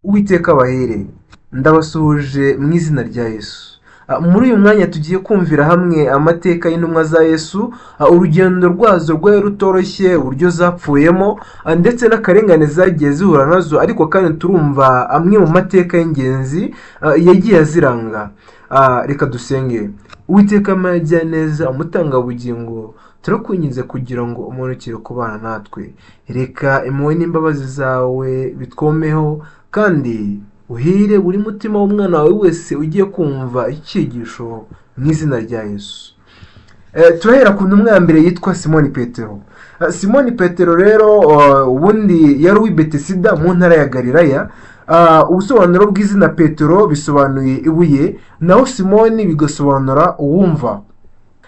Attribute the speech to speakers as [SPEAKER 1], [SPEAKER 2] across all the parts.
[SPEAKER 1] Uwiteka abahere, ndabasuhuje mu izina rya Yesu. Muri uyu mwanya tugiye kumvira hamwe amateka y'intumwa za Yesu, urugendo rwazo rwari rutoroshye, uburyo zapfuyemo ndetse n'akarengane zagiye zihura nazo, ariko kandi turumva amwe mu mateka y'ingenzi yagiye aziranga. Reka dusenge. Uwiteka amajya neza, umutangabugingo, turakwinginze kugira ngo umunukire kubana natwe. Reka impuhwe n'imbabazi zawe bitwomeho, kandi uhire buri mutima w'umwana wawe wese ugiye kumva icyigisho mu izina rya Yesu. Turahera ku ntumwa ya mbere yitwa Simoni Petero. Simoni Petero rero ubundi yari uw'i Betesida mu ntara ya Galilaya. Ubusobanuro bw'izina Petero bisobanuye ibuye, naho Simoni bigasobanura uwumva.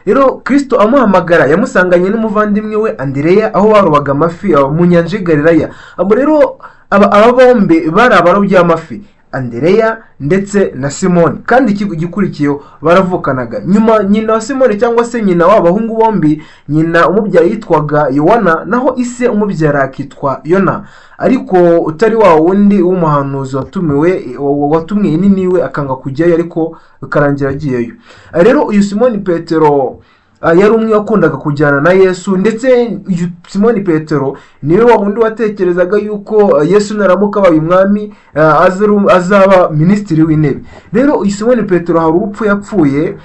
[SPEAKER 1] Rero Kristo amuhamagara yamusanganye n'umuvandimwe we Andereya aho barobaga amafi mu nyanja y'i Galilaya. Rero aba bombi bari abarobyi b'amafi, Andereya ndetse na Simoni, kandi igikurikiyeho baravukanaga. Nyuma nyina wa Simoni cyangwa se nyina w'abahungu bombi, nyina umubyara yitwaga Yohana, naho ise umubyara akitwa Yona, ariko utari wa wundi w'umuhanuzi watumwe Niniwe akanga kujyayo, ariko bikarangira agiyeyo. Rero uyu Simoni Petero yari umwe wakundaga kujyana na Yesu, ndetse uyu Simoni Petero niwe wa wundi watekerezaga yuko Yesu naramuka abaye umwami azaba minisitiri w'intebe. Rero uyu Simoni Petero hari urupfu yapfuye,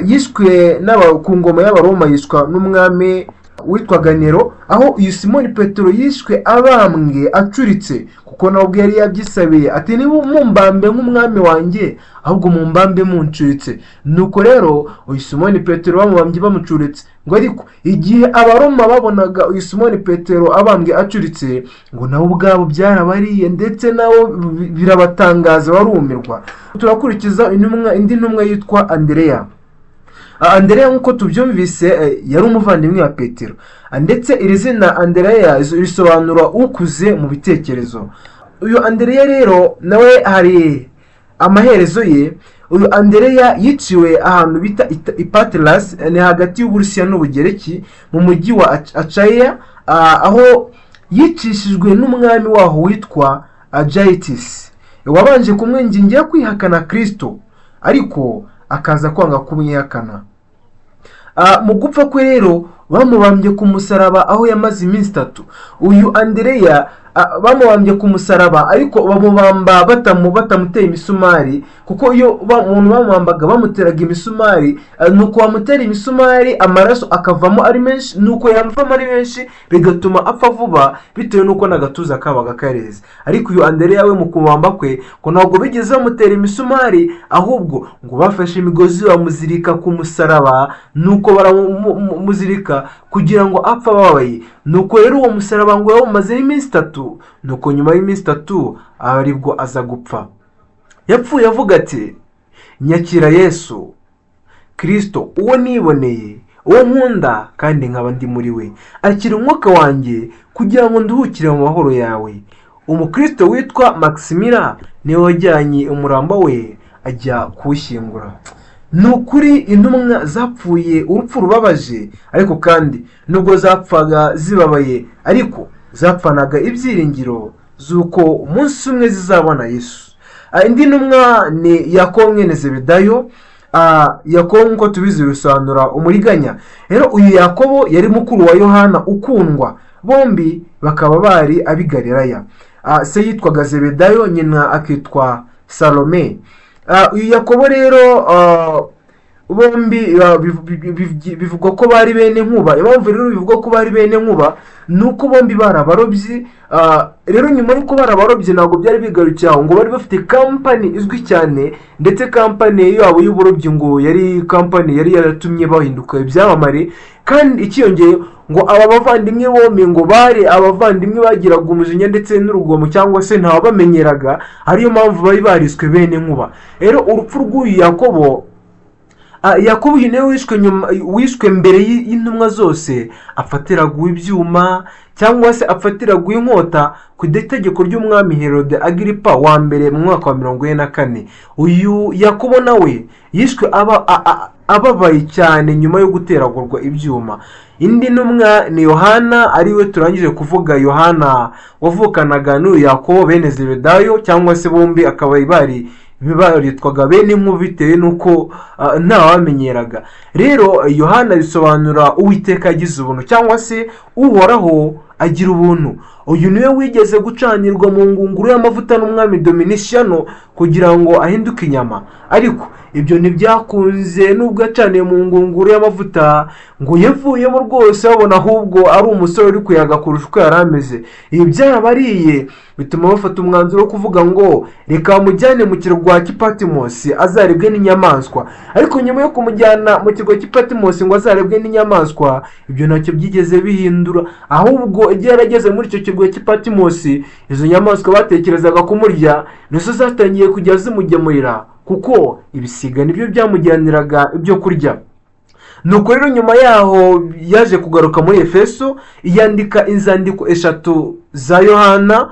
[SPEAKER 1] yishwe ku ngoma y'Abaroma, yishwa n'umwami witwaga Nero, aho uyu Simoni Petero yishwe abambwe acuritse, kuko nawe ubwo yari yabyisabiye ati niba mumbambe nk'umwami wanjye, ahubwo mumbambe muncuritse. Nuko rero uyu Simoni Petero bamubambye bamucuritse, ngo ariko igihe Abaroma babonaga uyu Simoni Petero abambwe acuritse, ngo nabo ubwabo byarabariye, ndetse nabo birabatangaza barumirwa. Turakurikiza indi ntumwa yitwa Andereya. Andereya nk'uko tubyumvise yari umuvandimwe wa Petero, ndetse iri zina Andereya risobanura ukuze mu bitekerezo. Uyu Andereya rero nawe hari amaherezo ye. Uyu Andereya yiciwe ahantu bita Patras, ni hagati y'Uburusiya n'Ubugereki, mu mujyi wa Achaya, aho yicishijwe n'umwami waho witwa Agiatis, wabanje kumwingingira kwihakana Kristo, ariko akaza kwanga kumwihakana. Mu gupfa kwe rero bamubambye ku musaraba, aho yamaze iminsi 3. Uyu Andereya bamubambye ku musaraba, ariko bamubamba batamuteye imisumari, kuko iyo umuntu bamubambaga bamuteraga imisumari, nuko bamutera imisumari amaraso akavamo ari menshi, nuko yavamo ari menshi bigatuma apfa vuba, bitewe nuko n'agatuza kabaga kareze. Ariko uyu Andereya we mu kumubamba kwe ngo ntabwo bigeze bamutera imisumari, ahubwo ngo bafashe imigozi bamuzirika ku musaraba, nuko baramuzirika kugira ngo apfa ababaye. Nuko rero uwo musaraba ngo yawumazeho iminsi 3, nuko nyuma y'iminsi 3 aribwo aza gupfa. Yapfuye avuga ati, nyakira Yesu Kristo, uwo niboneye, uwo nkunda kandi nkaba ndi muri we, akira umwuka wanjye kugira ngo nduhukire mu mahoro yawe. Umukristo witwa Maximila niwe wajyanye umurambo we ajya kuwushyingura. Ni ukuri intumwa zapfuye urupfu rubabaje, ariko kandi nubwo zapfaga zibabaye, ariko zapfanaga ibyiringiro z'uko umunsi umwe zizabona Yesu. Indi ntumwa ni Yakobo mwene Zebedayo. Yakobo nk'uko tubizi bisobanura umuriganya. Rero uyu Yakobo yari mukuru wa Yohana ukundwa, bombi bakaba bari ab'i Galilaya. Se yitwaga Zebedayo, nyina akitwa Salome. Uyu Yakobo rero bombi bivugwa ko bari bene nkuba. Impamvu rero bivugwa ko bari bene nkuba nuko bombi bari abarobyi. Rero nyuma y'uko bari abarobyi ntabwo byari bigarukiye aho, ngo bari bafite kampani izwi cyane, ndetse kampani yabo y'uburobyi ngo yari kampani yari yaratumye bahinduka ibyamamare. Kandi ikiyongeye ngo aba bavandimwe bombi ngo bari abavandimwe bagiraga umujinya ndetse n'urugomo, cyangwa se ntabamenyeraga, ariyo mpamvu bari bariswe bene nkuba. Rero urupfu rw'uyu Yakobo Yakobo uyu niwe wishwe mbere y'intumwa zose, afatiraguye ibyuma cyangwa se afatiraguye inkota ku itegeko ry'umwami Herode Agiripa wa mbere mu mwaka wa 44. Uyu Yakobo nawe yishwe ababaye cyane nyuma yo guteragurwa ibyuma. Indi ntumwa ni Yohana, ariwe turangije kuvuga, Yohana wavukanaga n'uyu Yakobo bene Zebedayo, cyangwa se bombi akaba baritwaga bene inkuru bitewe n'uko ntawamenyeraga. Rero Yohana bisobanura Uwiteka agize ubuntu, cyangwa se Uhoraho agira ubuntu. Uyu niwe wigeze gucanirwa mu ngunguru y'amavuta n'umwami Dominiciano kugira ngo ahinduke inyama, ariko ibyo ntibyakunze. Nubwo yacaniye mu ngunguru y'amavuta ngo yavuyemo rwose babona ahubwo ari umusore uri kuyaga kurusha uko yari ameze. Ibi byarabariye bituma bafata umwanzuro wo kuvuga ngo reka bamujyane mu kirwa cy'Ipatimosi azaribwe n'inyamaswa. Ariko nyuma yo kumujyana mu kirwa cy'Ipatimosi ngo azaribwe n'inyamaswa, ibyo ntacyo byigeze bihindura, ahubwo igihe yarageze muri icyo kirwa cy'Ipatimosi, izo nyamaswa batekerezaga kumurya nizo zatangiye kujya zimugemurira, kuko ibisiga nibyo byamujyaniraga ibyo kurya. Nuko rero nyuma yaho yaje kugaruka muri Efeso, yandika inzandiko 3 za Yohana.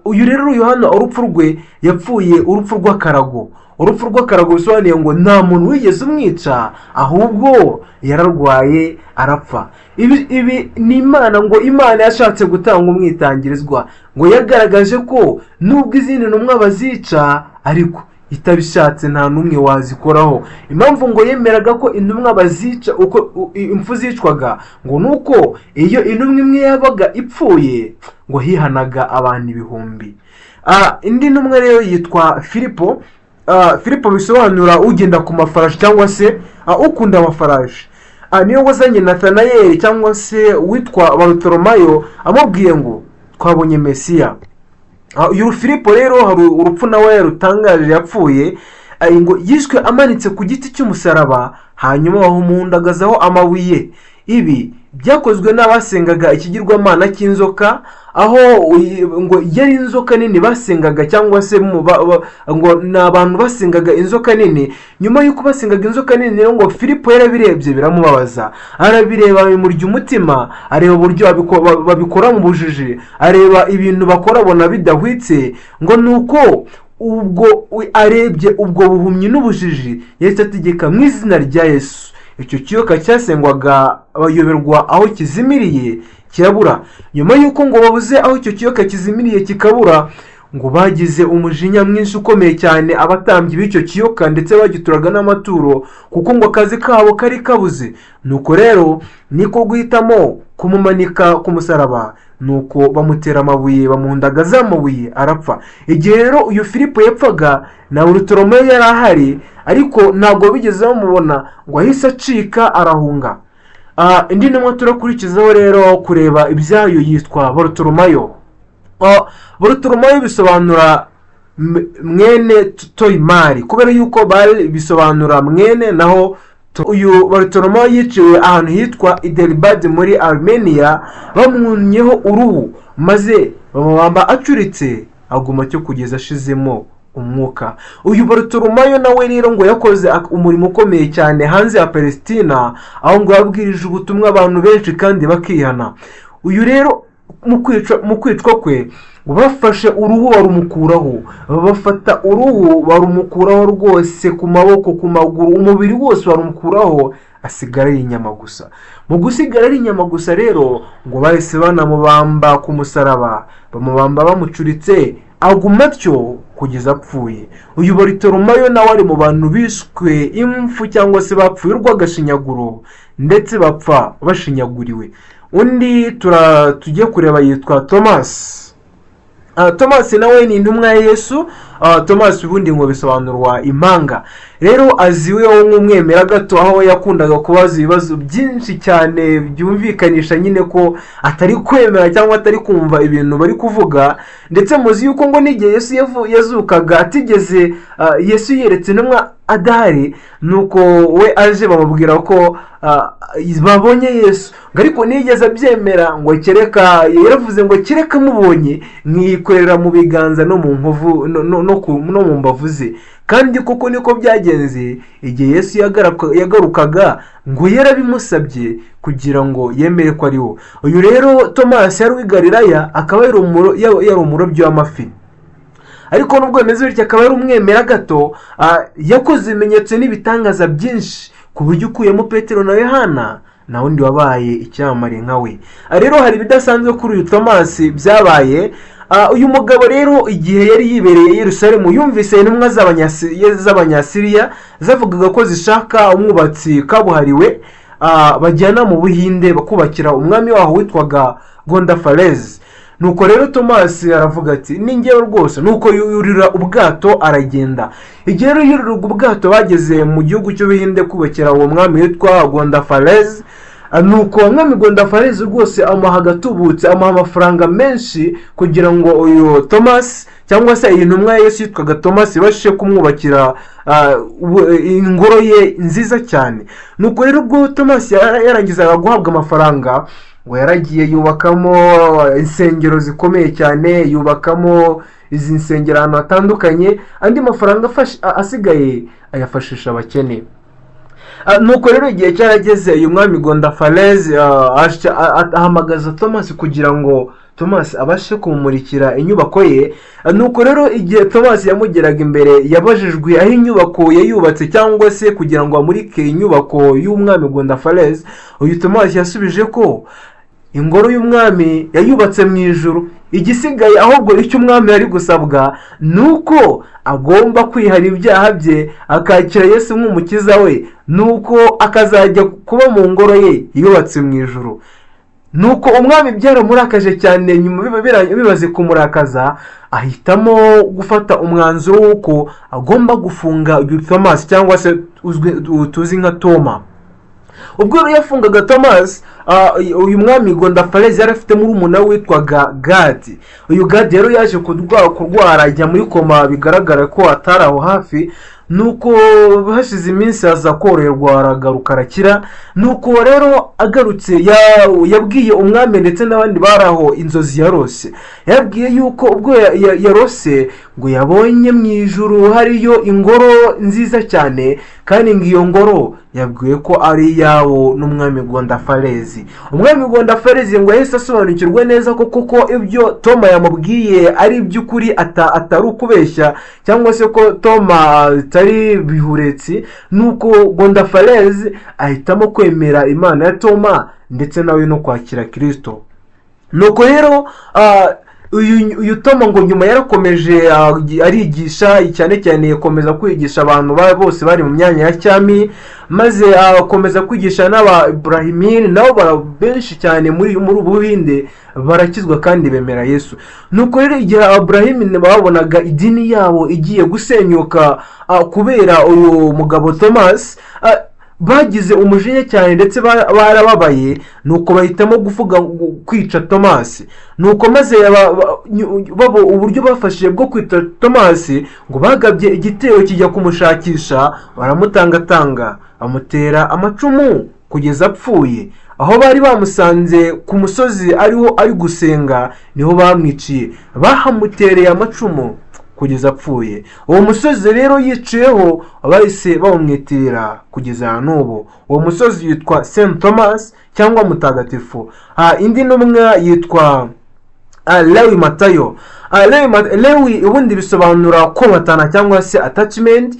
[SPEAKER 1] Uyu rero Yohana urupfu rwe yapfuye urupfu rw'akarago. Urupfu rw'akarago bisobanuye ngo nta muntu wigeze umwica, ahubwo yararwaye arapfa. Ibi ni Imana yashatse gutanga umwitangirizwa, ngo yagaragaje ko nubwo izindi ntumwa bazica, ariko itabishatse nta numwe wazikoraho. Impamvu ngo yemeraga ko intumwa bazica uko impfu zicwaga, ngo nuko iyo intumwa imwe yabaga ipfuye ngo hihanaga abantu ibihumbi. Indi ntumwa rero yitwa Filipo. Filipo bisobanura ugenda ku mafarashi, cyangwa se ukunda amafarashi. Niyo wazanye Natanayeli cyangwa se witwa Barutolomayo amubwiye ngo twabonye Mesiya. Uyu Filipo rero hari urupfu nawe rutangaje yapfuye, ngo yishwe amanitse ku giti cy'umusaraba, hanyuma bahumundagazaho amabuye. Ibi byakozwe n'abasengaga ikigirwamana cy'inzoka, aho ngo yari inzoka nini basengaga, cyangwa se ngo n'abantu basengaga inzoka nini. Nyuma y'uko basengaga inzoka nini rero ngo Filipo yarabirebye biramubabaza, arabireba bimurya umutima, areba uburyo babikora mu bujiji, areba ibintu bakora abona bidahwitse, ngo nuko ubwo arebye ubwo buhumyi n'ubujiji yahise ategeka mu izina rya Yesu. Icyo kiyoka cyasengwaga bayoberwa aho kizimiriye kirabura. Nyuma y'uko ngo babuze aho icyo kiyoka kizimiriye kikabura, ngo bagize umujinya mwinshi ukomeye cyane abatambyi b'icyo kiyoka, ndetse bagituraga n'amaturo, kuko ngo akazi kabo kari kabuze. Nuko rero niko guhitamo kumumanika ku musaraba, nuko bamutera amabuye, bamuhundagaza amabuye, arapfa. Igihe rero uyu Filipo yapfaga, na Barutolomayo yari ahari, ariko ntabwo bigeze bamubona, ngo ahise acika arahunga. Indi ntumwa turakurikizaho rero kureba ibyayo yitwa Barutolomayo. Barutolomayo bisobanura mwene Toimari, kubera yuko bari bisobanura mwene, naho uyu Barutolomayo yiciwe ahantu hitwa Idelibad muri Armenia, bamwunyeho uruhu maze bamubamba acuritse, aguma cyo kugeza ashizemo umwuka. Uyu Barutolomayo nawe rero ngo yakoze umurimo ukomeye cyane hanze ya Palestina, aho ngo yabwirije ubutumwa abantu benshi kandi bakihana. Uyu rero mu kwicwa kwe ngo bafashe uruhu barumukuraho, bafata uruhu barumukuraho rwose, ku maboko, ku maguru, umubiri wose barumukuraho, asigara ari inyama gusa. Mu gusigara ari inyama gusa rero ngo bahise banamubamba ku musaraba, bamubamba bamucuritse, aguma atyo kugeza apfuye. Uyu Barutolomayo nawe ari mu bantu bishwe impfu, cyangwa se bapfuye urw'agashinyaguro, ndetse bapfa bashinyaguriwe. Undi tujye kureba yitwa Thomas. Thomas nawe ni intumwa ya Yesu. Thomas ubundi ngo bisobanurwa impanga. Rero aziweho nk'umwemera gato, aho yakundaga kubaza ibibazo byinshi cyane byumvikanisha nyine ko atari kwemera cyangwa atari kumva ibintu bari kuvuga. Ndetse muzi yuko ngo n'igihe Yesu yazukaga atigeze Yesu yeretse intumwa adahari, nuko we aje bamubwira ko babonye Yesu, ngo ariko nigeze abyemera, ngo kereka yaravuze ngo kereka mubonye mwikorera mu biganza no mu nkovu no mu mbavu ze. Kandi kuko niko byagenze, igihe Yesu yagarukaga ngo yarabimusabye kugira ngo yemere ko ari wo. Uyu rero Tomasi yari w'i Galilaya, akaba yari umurobyi w'amafi, ariko nubwo bimeze bityo akaba yari umwemera gato. Yakoze ibimenyetso n'ibitangaza byinshi ku buryo ukuyemo Petero na Yohana na wundi wabaye icyamamare nka we. Rero hari ibidasanzwe kuri uyu Tomasi byabaye. Uyu mugabo rero igihe yari yibereye i Yerusalemu, yumvise intumwa z'abanyasiriya zavugaga ko zishaka umwubatsi kabuhariwe bajyana mu Buhinde bakubakira umwami waho witwaga Gondopharez. Nuko rero Tomasi aravuga ati ni njyewe rwose. Nuko yurira ubwato aragenda. Igihe rero yuriraga ubwato bageze mu gihugu cy'Ubuhinde kubakira uwo mwami witwa Gondopharez. Nuko umwami Gondopharez rwose amuha agatubutse, amuha amafaranga menshi kugira ngo uyu Tomasi cyangwa se iyi ntumwa Yesu yitwaga Tomasi ibashe kumwubakira ingoro ye nziza cyane. Nuko rero ubwo Tomasi yarangizaga guhabwa amafaranga, ngo yaragiye yubakamo insengero zikomeye cyane, yubakamo izi nsengero ahantu hatandukanye, andi mafaranga asigaye ayafashisha abakene. Nuko rero igihe cyarageze, uyu mwami Gondopharez ahamagaza Tomasi kugira ngo Tomasi abashe kumumurikira inyubako ye. Nuko rero igihe Tomasi yamugeraga imbere, yabajijwe aho inyubako yayubatse cyangwa se kugira ngo amurike inyubako y'umwami Gondopharez. Uyu Tomasi yasubije ko ingoro y'umwami yayubatse mu ijuru, igisigaye ahubwo icyo umwami yari gusabwa nuko agomba kwihana ibyaha bye akakira Yesu nk'umukiza we, nuko akazajya kuba mu ngoro ye yubatse mu ijuru. Nuko umwami byaramurakaje cyane, nyuma bibaze kumurakaza ahitamo gufata umwanzuro w'uko agomba gufunga uyu Tomasi cyangwa se tuzi nka Toma. Ubwo rero yafungaga Tomasi, uyu mwami Gondopharez yari afite murumuna witwaga Gadi. Uyu Gadi rero yaje kurwara ajya muri koma, bigaragara ko atari aho hafi. Nuko hashize iminsi aza koroherwa aragaruka arakira. Nuko rero agarutse yabwiye umwami ndetse n'abandi bari aho inzozi yarose. Yabwiye yuko ubwo yarose ngo yabonye mu ijuru hariyo ingoro nziza cyane, kandi ngo iyo ngoro yabwiwe ko ari iyawo n'umwami Gondopharez. Umwami Gondopharez ngo yahise asobanukirwa neza ko kuko ibyo Toma yamubwiye ari iby'ukuri, atari ukubeshya cyangwa se ko Toma atari bihuretsi. Nuko Gondopharez ahitamo kwemera Imana ya Toma ndetse nawe no kwakira Kristo. Nuko rero uyu Toma ngo nyuma yarakomeje arigisha, cyane cyane yakomeza kwigisha abantu bose bari mu myanya ya cyami, maze akomeza kwigisha n'aba Ibrahimini, nabo benshi cyane muri Buhinde barakizwa kandi bemera Yesu. Nuko rero igihe Abrahimini babonaga idini yabo igiye gusenyuka kubera uyu mugabo Tomasi, bagize umujinya cyane ndetse barababaye. Nuko bahitamo kwica Tomasi. Nuko maze uburyo bafashije bwo kwita Tomasi, ngo bagabye igitero kijya kumushakisha, baramutangatanga, bamutera amacumu kugeza apfuye. Aho bari bamusanze ku musozi ariho ari gusenga niho bamwiciye, bahamutereye amacumu kugeza apfuye. Uwo musozi rero yiciyeho bahise bawumwitirira kugeza n'ubu. Uwo musozi yitwa Saint Thomas cyangwa mutagatifu. Indi ntumwa yitwa Lewi Matayo. Lewi ubundi bisobanura komatana cyangwa se attachment,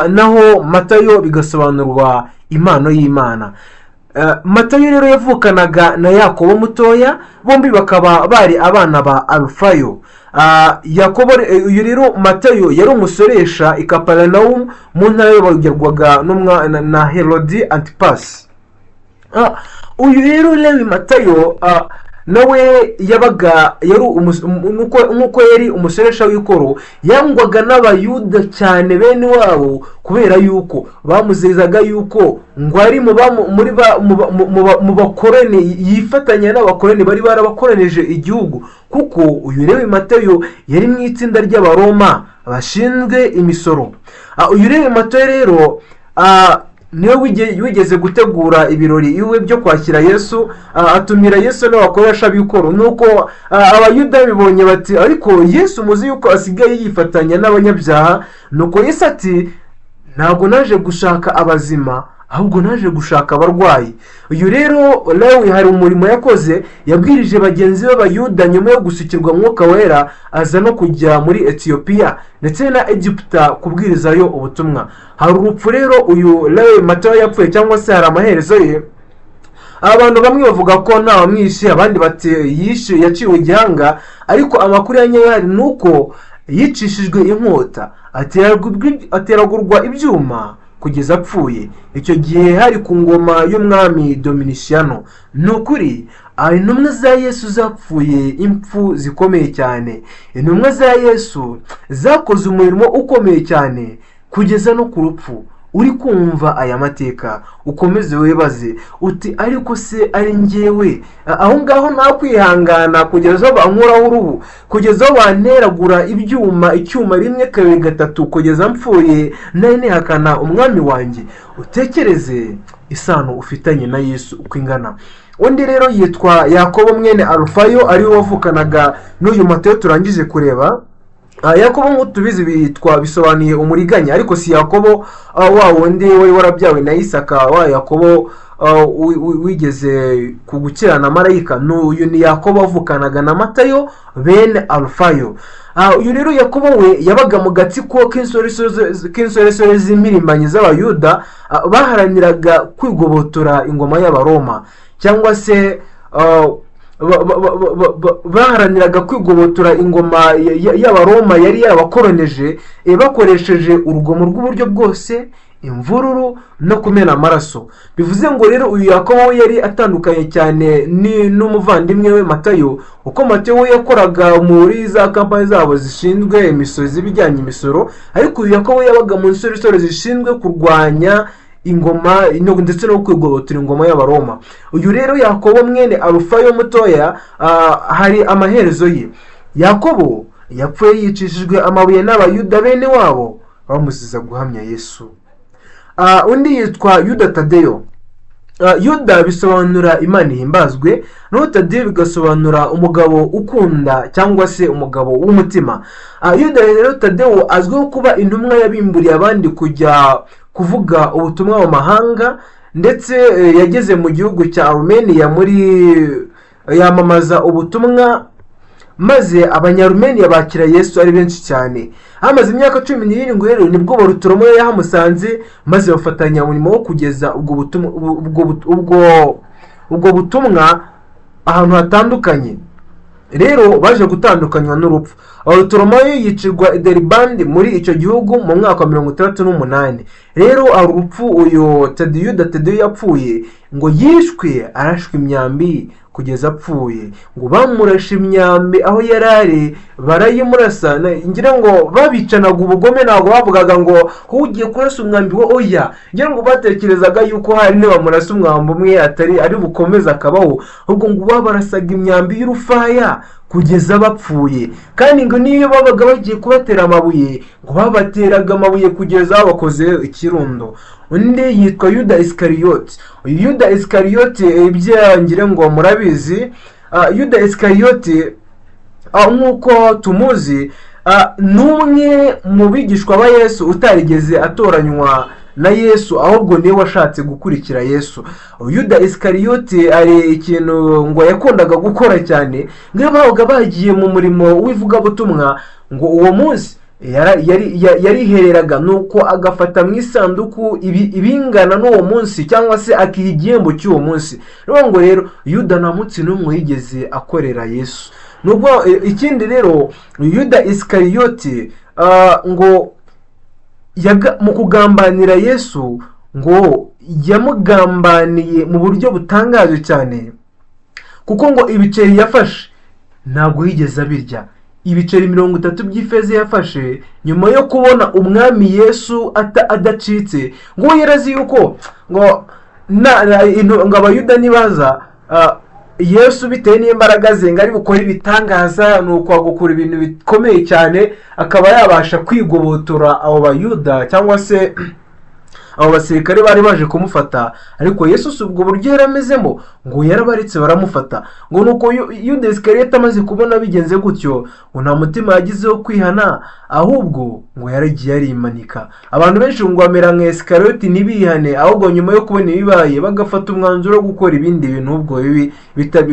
[SPEAKER 1] naho Matayo bigasobanurwa impano y'Imana. Matayo rero yavukanaga na Yakobo mutoya, bombi bakaba bari abana ba Alfayo. Yakobo uyu rero Matayo yari umusoresha i Kapernaum mu ntara y'abagerwaga na Herodi Antipas. Uyu rero Lewi Matayo nawe yabaga nkuko yari umusoresha w'ikoro, yangwaga n'abayuda cyane bene wabo, kubera yuko bamuzizaga yuko ngo ari mu bakoroni, yifatanya n'abakoroni bari barabakoranije igihugu. Kuko uyu Lewi Matayo yari mu itsinda ry'Abaroma bashinzwe imisoro. Uyu Lewi Matayo rero niwe wigeze gutegura ibirori iwe byo kwakira Yesu, atumira Yesu n'abakoresha b'ikoro. Nuko abayuda bibonye bati ariko Yesu muzi yuko asigaye yifatanya n'abanyabyaha. Nuko Yesu ati ntabwo naje gushaka abazima ahubwo naje gushaka abarwayi. Uyu rero Lewi hari umurimo yakoze, yabwirije bagenzi b'abayuda nyuma yo gusukirwa Mwuka Wera aza no kujya muri Etiyopiya ndetse na Egiputa kubwirizayo ubutumwa. Hari urupfu rero uyu Lewi Matayo yapfuye, cyangwa se hari amaherezo ye. Abantu bamwe bavuga ko nta wamwishe, abandi bati yishe yaciwe igihanga, ariko amakuru ya nyayo hari nuko yicishijwe inkota, ateragurwa ibyuma kugeza apfuye. Icyo gihe hari ku ngoma y'umwami Dominiciano. Nukuri intumwa za Yesu zapfuye impfu zikomeye cyane. Intumwa za Yesu zakoze umurimo ukomeye cyane kugeza no ku rupfu. Uri kumva aya mateka ukomeze wibaze uti ariko se ari njyewe? Aho ngaho nta kwihangana kugeza bankuraho uruhu, kugeza banteragura icyuma rimwe kabiri gatatu kugeza mpfuye nari nihakana umwami wanjye. Utekereze isano ufitanye na Yesu uko ingana. Undi rero yitwa Yakobo mwene Alufayo, ariwe wavukanaga n'uyu Matayo turangije kureba. Yakobo nk'utubizi bisobanuye umuriganya, ariko si Yakobo wa wundi wari warabyawe na Isaka, wa Yakobo wigeze kugukirana marayika. Uyu ni Yakobo wavukanaga na Matayo bene Alufayo. Uyu rero Yakobo we yabaga mu gatsiko k'insoresore z'impirimbanyi z'abayuda baharaniraga kwigobotora ingoma y'Abaroma, cyangwa se baharaniraga kwigobotora ingoma y'Abaroma yari yarabakoroneje bakoresheje urugomo rw'uburyo bwose, imvururu no kumena amaraso. Bivuze ngo rero uyu Yakobo yari atandukanye cyane n'umuvandimwe we Matayo, uko Matayo we yakoraga muri za kampani zabo zishinzwe imisoro, z'ibijyanye imisoro, ariko uyu Yakobo yabaga mu nsoresore zishinzwe kurwanya ingoma ndetse no kwigobotora ingoma y'Abaroma. Uyu rero Yakobo mwene Alufayo mutoya, hari amaherezo ye. Yakobo yapfuye yicishijwe amabuye n'abayuda bene wabo bamuziza guhamya Yesu. Undi yitwa Yuda Tadeyo. Yuda bisobanura Imana ihimbazwe, naho Tadeyo bigasobanura umugabo ukunda cyangwa se umugabo w'umutima. Yuda rero Tadeyo azwiho kuba intumwa yabimburiye abandi kujya kuvuga ubutumwa mu mahanga, ndetse yageze mu gihugu cya Armenia yamamaza ubutumwa, maze abanyarumeniya bakira Yesu ari benshi cyane. Hamaze imyaka 17 rero nibwo Barutolomeyo yahamusanze, maze bafatanya umurimo wo kugeza ubwo butumwa ahantu hatandukanye. Rero baje gutandukanywa n'urupfu. Barutolomeyo yicirwa Deribandi muri icyo gihugu mu mwaka wa 68. Rero urupfu uyu Yuda Tadeyo yapfuye ngo yishwe arashwe imyambi kugeza apfuye. Ngo bamurashe imyambi aho yarari, barayimurasa. Ngira ngo babicanaga ubugome, ntabwo bavugaga ngo ugiye kurasa umwambi wo oya. Ngira ngo batekerezaga yuko hari ne bamurasa umwambi umwe ari bukomeza akabaho, ahubwo ngo babarasaga imyambi y'urufaya kugeza bapfuye. Kandi ngo niyo babaga bagiye kubatera amabuye, ngo babateraga amabuye kugeza bakoze ikirundo. Undi yitwa Yuda Iskariyoti. Uyu Yuda Iskariyoti ibyangira ngo murabizi. Yuda Iskariyoti nk'uko tumuzi, n'umwe mu bigishwa ba Yesu utarigeze atoranywa na Yesu, ahubwo niwe washatse gukurikira Yesu. Yuda Iskariyoti ari ikintu ngo yakundaga gukora cyane, ngo babaga bagiye mu murimo w'ivugabutumwa, ngo uwo munsi yarihereraga nuko agafata mu isanduku ibingana n'uwo munsi, cyangwa se akiha igihembo cy'uwo munsi. Ngo rero Yuda nta munsi n'umwe yigeze akorera Yesu. Nubwo ikindi rero Yuda Iskariyoti ngo mu kugambanira Yesu, ngo yamugambaniye mu buryo butangaje cyane, kuko ngo ibiceri yafashe ntabwo yigeze abirya. Ibiceri 30 by'ifeza yafashe nyuma yo kubona umwami Yesu adacitse. Ngo yarazi yuko ngo abayuda nibaza Yesu bitewe n'imbaraga ze ngo ari bukore ibitangaza, ni ukwagukura ibintu bikomeye cyane, akaba yabasha kwigobotora abo bayuda cyangwa se abo basirikare bari baje kumufata. Ariko Yesu si ubwo buryo yaramezemo, ngo yarabaretse baramufata. Ngo nuko Yuda Isikariyota amaze kubona bigenze gutyo, ngo nta mutima yagize wo kwihana, ahubwo ngo yaragiye arimanika. Abantu benshi ngo bamera nka Isikariyoti ntibihane, ahubwo nyuma yo kubona ibibaye bagafata umwanzuro wo gukora ibindi bintu ubwo bibi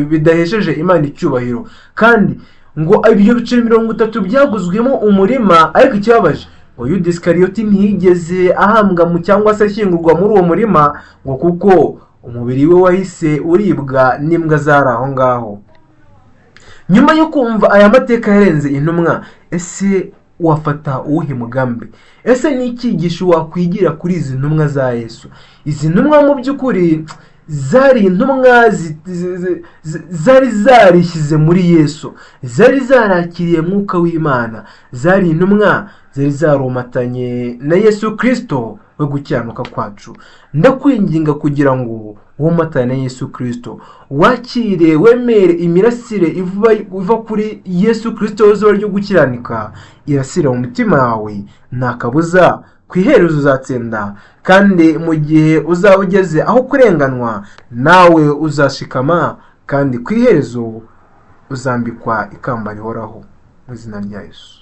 [SPEAKER 1] bidahesheje Imana icyubahiro. Kandi ngo ibyo bice 30 byaguzwemo umurima, ariko ikibabaje ngo Yuda Isikariyoti ntiyigeze ahambwa cyangwa se ashyingurwa muri uwo murima, ngo kuko umubiri we wahise uribwa n'imbwa zari aho ngaho. Nyuma yo kumva aya mateka yarenze intumwa, ese wafata uwuhe mugambi? Ese ni icyigisho wakwigira kuri izi ntumwa za Yesu? Izi ntumwa mu by'ukuri zari intumwa zari zarishyize muri Yesu, zari zarakiriye mwuka w'Imana, zari intumwa zari zaromatanye na Yesu Kristo we gukiranuka kwacu. Ndakwinginga kugira ngo womatane na Yesu Kristo, wakire wemere imirasire iva kuri Yesu Kristo w'izina ryo gukiranuka irasira mu mutima wawe, nta kabuza ku iherezo uzatsinda. Kandi mu gihe uzaba ugeze aho kurenganwa, nawe uzashikama, kandi ku iherezo uzambikwa ikamba rihoraho mu izina rya Yesu.